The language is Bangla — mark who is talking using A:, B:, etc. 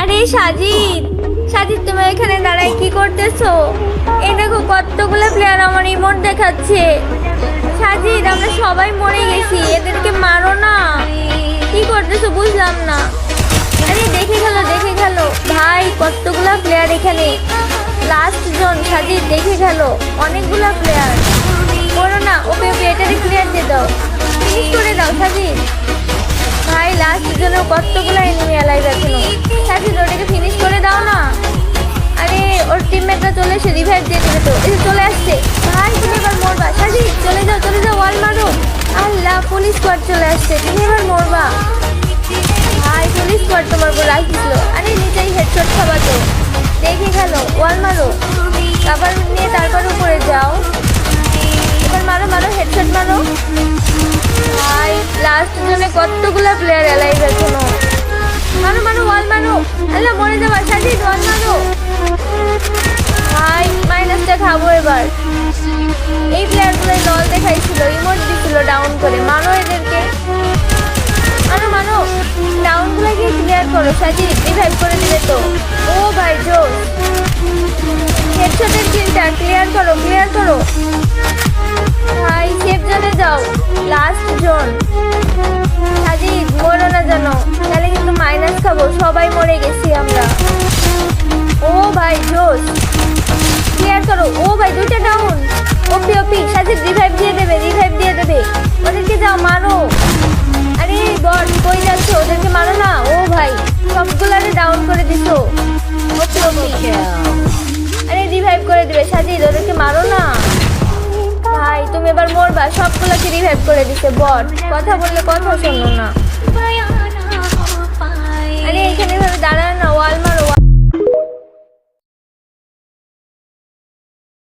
A: আরে সাজিদ, সাজিদ তুমি এখানে দাঁড়ায় কি করতেছো? এই দেখো কতগুলো প্লেয়ার আমার ইমোট দেখাচ্ছে। সাজিদ আমরা সবাই মরে গেছি, এদেরকে মারো না। কি করতেছো বুঝলাম না। আরে দেখে গেল ভাই, কতগুলা প্লেয়ার এখানে। লাস্ট জন সাজিদ, দেখে গেল অনেকগুলা প্লেয়ার। করো না, ওকে ওকে এটারে ক্লিয়ার দিয়ে দাও, ফিনিশ করে দাও সাজিদ। ভাই লাস্ট জন্য কতগুলো এনিমি অ্যালাইভ এখনো। সাজিদ ওটাকে ফিনিশ করে দাও না। আরে ওর টিমমেটরা চলে এসে রিভাইভ দিয়ে দিবে তো। এই যে চলে আসছে। ভাই তুমি এবার মরবা সাজিদ, চলে যাও ওয়াল মারো। আল্লাহ, পুলিশ স্কোয়াড চলে আসছে, তুমি এবার মরবা। ভাই পুলিশ স্কোয়াড তোমার উপর রাখছিল। আরে নিচেই হেডশট খাবা তো। দেখে গেল, ওয়াল মারো, আবার নিয়ে তারপর উপরে যাও। এবার মারো হেডশট মারো। ভাই লাস্ট জনে কতগুলা প্লেয়ার অ্যালাইভ এখনো। মারো ওয়াল মারো। আল্লাহ মরে যাবা সাজিদ, ওয়াল মারো। ভাই মাইনাসটা খাবো এবার। এই প্লেয়ারগুলো দল দেখাইছিল, ইমোট দিছিল ডাউন করে। মারো এদেরকে, মারো ডাউনগুলোকে ক্লিয়ার করো সাজিদ, রিভাইভ করে দিবে তো। ও ভাই জোস, হেডশটের কিলটা ক্লিয়ার করো। ভাই সেফ জোনে যাও, লাস্ট জোন। সাজিদ মরো না জানো, তাহলে কিন্তু মাইনাস খাবো। সবাই মরে গেছি আমরা। ও ভাই জোস, ক্লিয়ার করো। ও ভাই দুইটা ডাউন। ওপি সাজিদ রিভাইভ দিয়ে দেবে। ওদেরকে যাও মারো। আরে বট কই যাচ্ছ, ওদেরকে মারো না। ও ভাই সবগুলারে ডাউন করে দিছো। ওপি আরে রিভাইভ করে দিবে সাজিদ, ওদেরকে মারো না। ভাই তুমি এবার মরবা, সবগুলোকে রিভাইভ করে দিছে বট। কথা বললে কথা শোনো না। আরে এখানে ভাবে